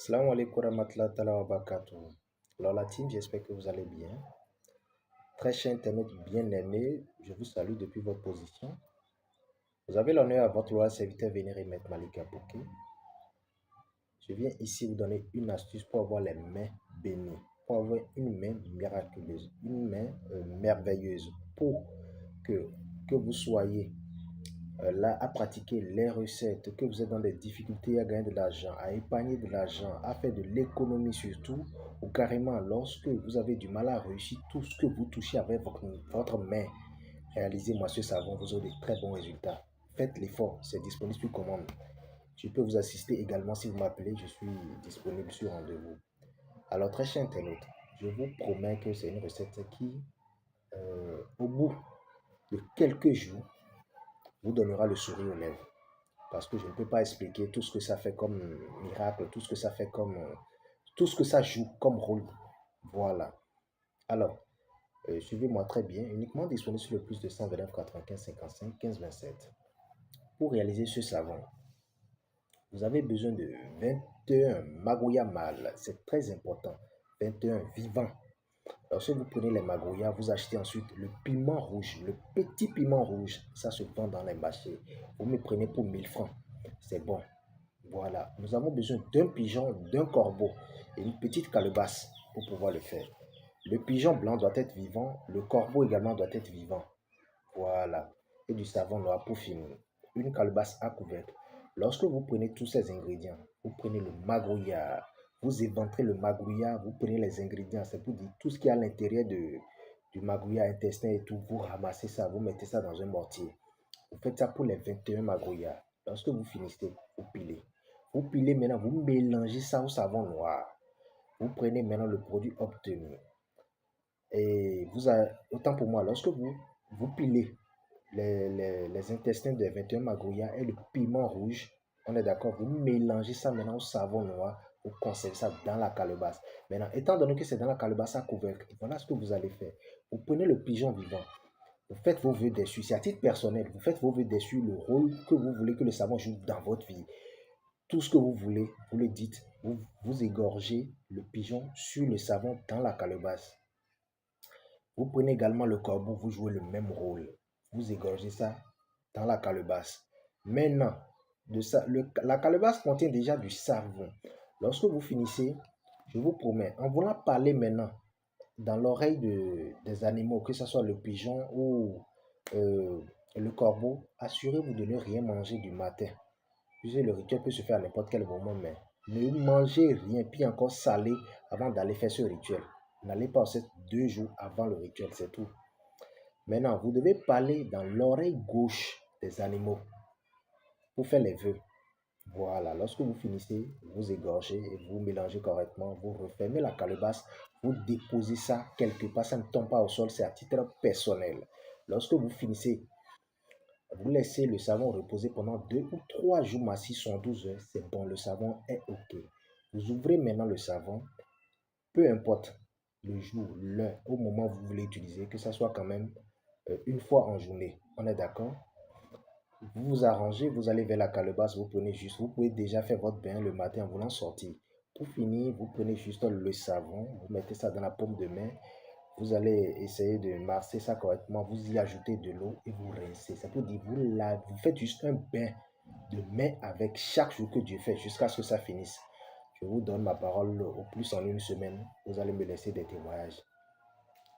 Salam alaikum warahmatullahi ta'ala wa barakatuh. Alors la team, j'espère que vous allez bien. Très cher internaute bien aimé, je vous salue depuis votre position. Vous avez l'honneur à votre loyal serviteur Vénéré Maître Malika Bouké. Je viens ici vous donner une astuce pour avoir les mains bénies, pour avoir une main miraculeuse, une main merveilleuse, pour que vous soyez là à pratiquer les recettes, que vous êtes dans des difficultés à gagner de l'argent, à épargner de l'argent, à faire de l'économie surtout, ou carrément lorsque vous avez du mal à réussir tout ce que vous touchez avec votre main, réalisez-moi ce savon, vous aurez de très bons résultats. Faites l'effort, c'est disponible sur commande. Je peux vous assister également si vous m'appelez, je suis disponible sur rendez-vous. Alors très cher internaute, je vous promets que c'est une recette qui, au bout de quelques jours, vous donnera le sourire aux lèvres. Parce que je ne peux pas expliquer tout ce que ça fait comme miracle, tout ce que ça fait comme, tout ce que ça joue comme rôle. Voilà. Alors, suivez-moi très bien, uniquement disponible sur le plus de 129 95 55 15 27. Pour réaliser ce savon, vous avez besoin de 21 magouya mâles, c'est très important, 21 vivants. Lorsque vous prenez les magouya, vous achetez ensuite le piment rouge, le petit piment rouge, ça se vend dans les marchés. Vous me prenez pour 1000 francs, c'est bon. Voilà, nous avons besoin d'un pigeon, d'un corbeau et une petite calebasse pour pouvoir le faire. Le pigeon blanc doit être vivant, le corbeau également doit être vivant. Voilà, et du savon noir pour finir. Une calebasse à couvercle. Lorsque vous prenez tous ces ingrédients, vous prenez le magouya, vous éventrez le magouya, vous prenez les ingrédients, c'est pour dire tout ce qui est à l'intérieur du magouya, intestin et tout, vous ramassez ça, vous mettez ça dans un mortier. Vous faites ça pour les 21 magouya. Lorsque vous finissez, vous pilez. Vous pilez maintenant, vous mélangez ça au savon noir. Vous prenez maintenant le produit obtenu. Et autant pour moi, lorsque vous pilez les intestins des 21 magouya et le piment rouge, on est d'accord, vous mélangez ça maintenant au savon noir, vous conservez ça dans la calebasse. Maintenant, étant donné que c'est dans la calebasse à couvercle, voilà ce que vous allez faire. Vous prenez le pigeon vivant, vous faites vos vœux déçus, c'est à titre personnel, vous faites vos vœux déçus, le rôle que vous voulez que le savon joue dans votre vie. Tout ce que vous voulez, vous le dites, vous égorgez le pigeon sur le savon dans la calebasse. Vous prenez également le corbeau, vous jouez le même rôle. Vous égorgez ça dans la calebasse. Maintenant, la calebasse contient déjà du savon. Lorsque vous finissez, je vous promets, en voulant parler maintenant dans l'oreille des animaux, que ce soit le pigeon ou le corbeau, assurez-vous de ne rien manger du matin. Puisque le rituel peut se faire à n'importe quel moment, mais ne mangez rien, puis encore salé avant d'aller faire ce rituel. N'allez pas aux 2 jours avant le rituel, c'est tout. Maintenant, vous devez parler dans l'oreille gauche des animaux pour faire les vœux. Voilà, lorsque vous finissez, vous égorgez et vous mélangez correctement, vous refermez la calebasse, vous déposez ça quelque part, ça ne tombe pas au sol, c'est à titre personnel. Lorsque vous finissez, vous laissez le savon reposer pendant 2 ou 3 jours massifs, 12 heures, c'est bon, le savon est OK. Vous ouvrez maintenant le savon, peu importe le jour, l'heure, au moment où vous voulez utiliser, que ce soit quand même une fois en journée. On est d'accord? Vous vous arrangez, vous allez vers la calebasse, vous prenez juste, vous pouvez déjà faire votre bain le matin en voulant sortir. Pour finir, vous prenez juste le savon, vous mettez ça dans la paume de main, vous allez essayer de masser ça correctement, vous y ajoutez de l'eau et vous rincez. Ça peut dire, vous faites juste un bain de main avec chaque jour que Dieu fait jusqu'à ce que ça finisse. Je vous donne ma parole au plus en une semaine, vous allez me laisser des témoignages.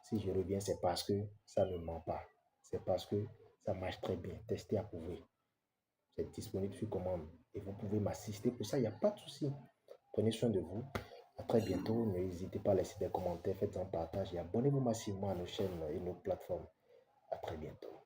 Si je reviens, c'est parce que ça ne ment pas. C'est parce que ça marche très bien. Testez, approuvé. C'est disponible sur commande et vous pouvez m'assister pour ça, il n'y a pas de souci. Prenez soin de vous. À très bientôt. N'hésitez pas à laisser des commentaires, faites un partage et abonnez-vous massivement à nos chaînes et nos plateformes. À très bientôt.